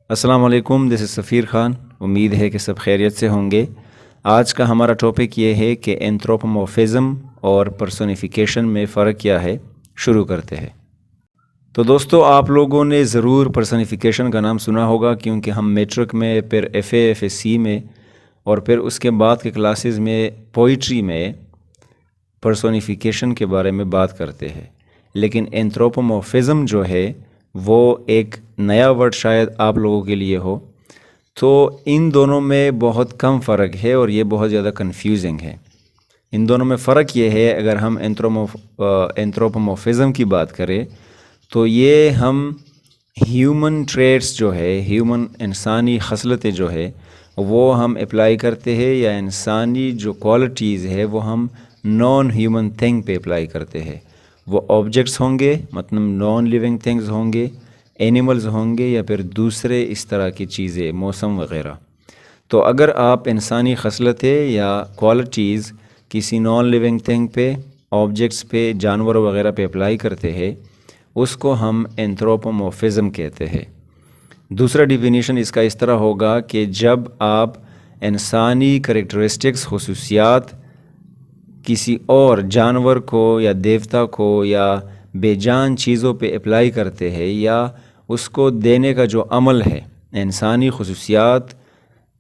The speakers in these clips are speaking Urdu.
السلام علیکم، دس از سفیر خان۔ امید ہے کہ سب خیریت سے ہوں گے۔ آج کا ہمارا ٹاپک یہ ہے کہ اینتھروپومورفزم اور پرسونیفیکیشن میں فرق کیا ہے۔ شروع کرتے ہیں۔ تو دوستو، آپ لوگوں نے ضرور پرسونیفیکیشن کا نام سنا ہوگا، کیونکہ ہم میٹرک میں، پھر F A F S C میں، اور پھر اس کے بعد کے کلاسز میں پوئٹری میں پرسونیفیکیشن کے بارے میں بات کرتے ہیں۔ لیکن اینتھروپومورفزم جو ہے وہ ایک نیا ورڈ شاید آپ لوگوں کے لیے ہو، تو ان دونوں میں بہت کم فرق ہے اور یہ بہت زیادہ کنفیوزنگ ہے۔ ان دونوں میں فرق یہ ہے، اگر ہم اینتھروپومورفزم کی بات کریں تو یہ ہم ہیومن ٹریٹس جو ہے، انسانی خصلتیں جو ہے وہ ہم اپلائی کرتے ہیں، یا انسانی جو کوالٹیز ہے وہ ہم نان ہیومن تھنگ پہ اپلائی کرتے ہیں۔ وہ آبجیکٹس ہوں گے، مطلب نان لیونگ تھنگز ہوں گے، اینیملز ہوں گے، یا پھر دوسرے اس طرح کی چیزیں، موسم وغیرہ۔ تو اگر آپ انسانی خصلتیں یا کوالٹیز کسی نان لیونگ تھنگ پہ، آبجیکٹس پہ، جانور وغیرہ پہ اپلائی کرتے ہیں، اس کو ہم اینتھروپومورفزم کہتے ہیں۔ دوسرا ڈیفینیشن اس کا اس طرح ہوگا کہ جب آپ انسانی کریکٹرسٹکس، خصوصیات کسی اور جانور کو یا دیوتا کو یا بے جان چیزوں پہ اپلائی کرتے ہیں، یا اس کو دینے کا جو عمل ہے، انسانی خصوصیات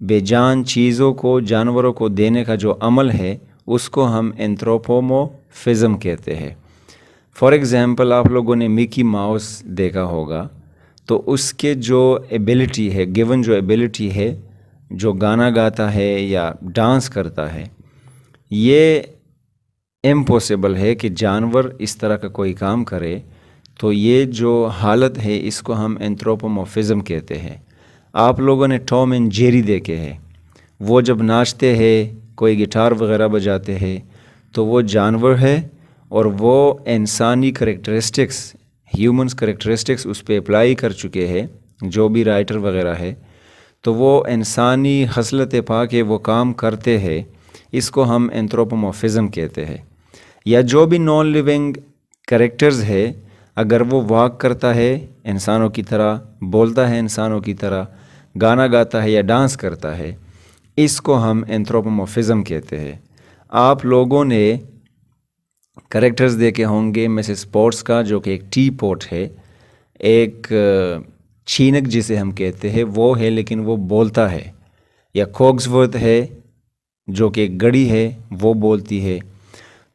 بے جان چیزوں کو، جانوروں کو دینے کا جو عمل ہے، اس کو ہم اینتھروپومورفزم کہتے ہیں۔ فار ایگزامپل، آپ لوگوں نے مکی ماؤس دیکھا ہوگا، تو اس کے جو ایبلٹی ہے، گیون جو ایبلٹی ہے، جو گانا گاتا ہے یا ڈانس کرتا ہے، یہ امپوسیبل ہے کہ جانور اس طرح کا کوئی کام کرے۔ تو یہ جو حالت ہے، اس کو ہم اینتھروپومورفزم کہتے ہیں۔ آپ لوگوں نے ٹام اینڈ جیری دیکھے ہیں، وہ جب ناچتے ہیں، کوئی گٹار وغیرہ بجاتے ہیں، تو وہ جانور ہے اور وہ انسانی کریکٹرسٹکس، ہیومنس کریکٹرسٹکس اس پہ اپلائی کر چکے ہیں، جو بھی رائٹر وغیرہ ہے، تو وہ انسانی خصلتیں پا کے وہ کام کرتے ہیں۔ اس کو ہم اینتھروپومورفزم کہتے ہیں۔ یا جو بھی نان لیونگ کریکٹرز ہے، اگر وہ واک کرتا ہے انسانوں کی طرح، بولتا ہے انسانوں کی طرح، گانا گاتا ہے یا ڈانس کرتا ہے، اس کو ہم اینتھروپومورفزم کہتے ہیں۔ آپ لوگوں نے کریکٹرز دیکھے ہوں گے، مسز پوٹس کا، جو کہ ایک ٹی پوٹ ہے، ایک چھینک جسے ہم کہتے ہیں وہ ہے، لیکن وہ بولتا ہے۔ یا کوگزورتھ ہے، جو کہ ایک گڑی ہے، وہ بولتی ہے۔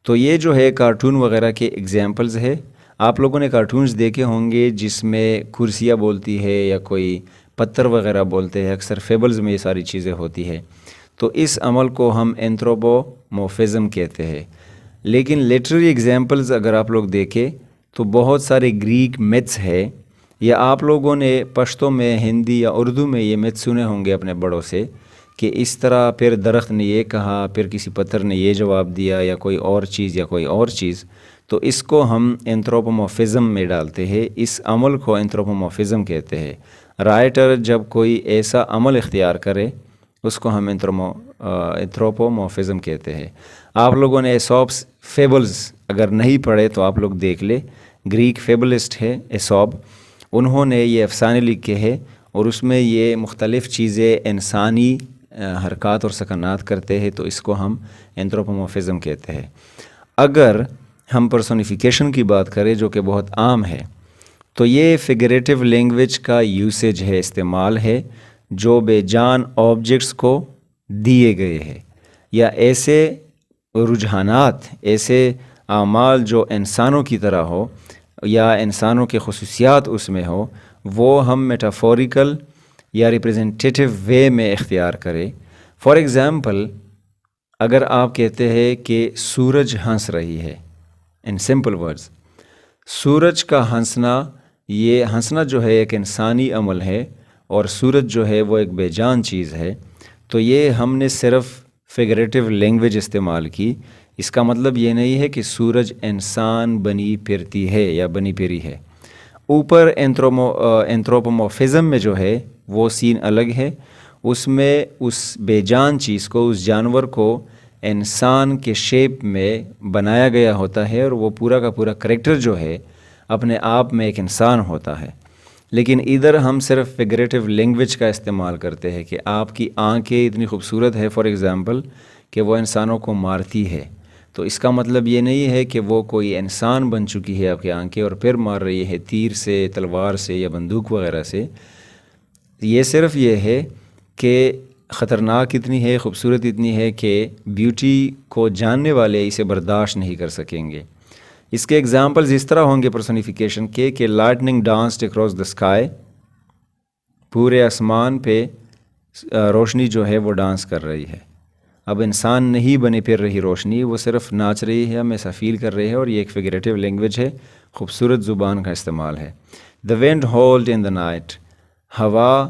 تو یہ جو ہے کارٹون وغیرہ کے ایگزامپلز ہے۔ آپ لوگوں نے کارٹونز دیکھے ہوں گے جس میں کرسیاں بولتی ہے یا کوئی پتھر وغیرہ بولتے ہیں، اکثر فیبلز میں یہ ساری چیزیں ہوتی ہے۔ تو اس عمل کو ہم اینتھروپومورفزم کہتے ہیں۔ لیکن لٹریری ایگزامپلز اگر آپ لوگ دیکھیں تو بہت سارے گریک میتھس ہے، یا آپ لوگوں نے پشتو میں، ہندی یا اردو میں یہ میتھ سنے ہوں گے اپنے بڑوں سے، کہ اس طرح پھر درخت نے یہ کہا، پھر کسی پتھر نے یہ جواب دیا، یا کوئی اور چیز یا کوئی اور چیز۔ تو اس کو ہم اینتھروپومورفزم میں ڈالتے ہیں، اس عمل کو اینتھروپومورفزم کہتے ہیں۔ رائٹر جب کوئی ایسا عمل اختیار کرے، اس کو ہم اینتھروپومورفزم کہتے ہیں۔ آپ لوگوں نے ایسوپس فیبلز اگر نہیں پڑھے تو آپ لوگ دیکھ لے، گریک فیبلسٹ ہے ایسوپ، انہوں نے یہ افسانے لکھے ہیں، اور اس میں یہ مختلف چیزیں انسانی حرکات اور سکنات کرتے ہیں، تو اس کو ہم اینتھروپومورفزم کہتے ہیں۔ اگر ہم پرسونیفیکیشن کی بات کریں، جو کہ بہت عام ہے، تو یہ فگریٹو لینگویج کا یوسیج ہے، استعمال ہے، جو بے جان آبجیکٹس کو دیے گئے ہیں، یا ایسے رجحانات، ایسے اعمال جو انسانوں کی طرح ہو یا انسانوں کے خصوصیات اس میں ہو، وہ ہم میٹافوریکل یا ریپریزنٹیٹیو وے میں اختیار کرے۔ فار ایگزامپل، اگر آپ کہتے ہیں کہ سورج ہنس رہی ہے، ان سمپل ورڈز، سورج کا ہنسنا، یہ ہنسنا جو ہے ایک انسانی عمل ہے، اور سورج جو ہے وہ ایک بے جان چیز ہے۔ تو یہ ہم نے صرف فگریٹو لینگویج استعمال کی، اس کا مطلب یہ نہیں ہے کہ سورج انسان بنی پھرتی ہے یا بنی پھری ہے۔ اوپر اینتھروپومورفزم میں جو ہے وہ سین الگ ہے، اس میں اس بے جان چیز کو، اس جانور کو انسان کے شیپ میں بنایا گیا ہوتا ہے، اور وہ پورا کا پورا کریکٹر جو ہے اپنے آپ میں ایک انسان ہوتا ہے۔ لیکن ادھر ہم صرف فگریٹو لینگویج کا استعمال کرتے ہیں کہ آپ کی آنکھیں اتنی خوبصورت ہے فار ایگزامپل کہ وہ انسانوں کو مارتی ہے، تو اس کا مطلب یہ نہیں ہے کہ وہ کوئی انسان بن چکی ہے آپ کی آنکھیں اور پھر مار رہی ہے تیر سے، تلوار سے یا بندوق وغیرہ سے. یہ صرف یہ ہے کہ خطرناک اتنی ہے، خوبصورت اتنی ہے کہ بیوٹی کو جاننے والے اسے برداشت نہیں کر سکیں گے. اس کے ایگزامپلز اس طرح ہوں گے پرسونیفیکیشن کے کہ لائٹننگ ڈانسڈ اکراس دا اسکائی، پورے آسمان پہ روشنی جو ہے وہ ڈانس کر رہی ہے. اب انسان نہیں بنے پھر رہی روشنی، وہ صرف ناچ رہی ہے، ہم ایسا فیل کر رہے ہیں، اور یہ ایک فگریٹو لینگویج ہے، خوبصورت زبان کا استعمال ہے. دا وینڈ ہولڈ ان دا نائٹ، ہوا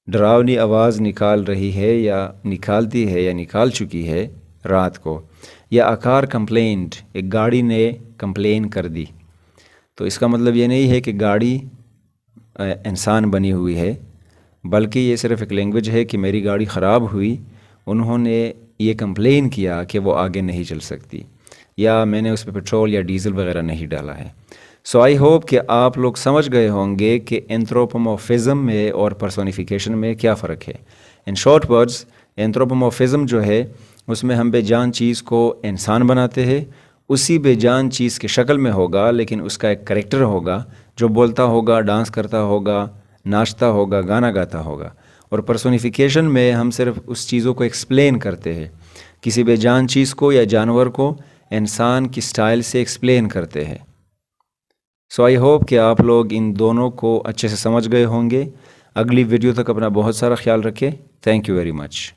ڈراؤنی آواز نکال رہی ہے یا نکالتی ہے یا نکال چکی ہے رات کو. یا اکار کمپلینٹ، ایک گاڑی نے کمپلین کر دی. تو اس کا مطلب یہ نہیں ہے کہ گاڑی انسان بنی ہوئی ہے، بلکہ یہ صرف ایک لینگویج ہے کہ میری گاڑی خراب ہوئی، انہوں نے یہ کمپلین کیا کہ وہ آگے نہیں چل سکتی، یا میں نے اس پہ پیٹرول یا ڈیزل وغیرہ نہیں ڈالا ہے. سو آئی ہوپ کہ آپ لوگ سمجھ گئے ہوں گے کہ اینتھروپومورفزم میں اور پرسونیفیکیشن میں کیا فرق ہے. ان شارٹ ورڈز، اینتھروپومورفزم جو ہے اس میں ہم بے جان چیز کو انسان بناتے ہیں، اسی بے جان چیز کی شکل میں ہوگا لیکن اس کا ایک کریکٹر ہوگا جو بولتا ہوگا، ڈانس کرتا ہوگا، ناچتا ہوگا، گانا گاتا ہوگا. اور پرسونیفیکیشن میں ہم صرف اس چیزوں کو ایکسپلین کرتے ہیں، کسی بے جان چیز کو یا جانور کو انسان کی سٹائل سے ایکسپلین کرتے ہیں. سو آئی ہوپ کہ آپ لوگ ان دونوں کو اچھے سے سمجھ گئے ہوں گے. اگلی ویڈیو تک اپنا بہت سارا خیال رکھیں. Thank you very much.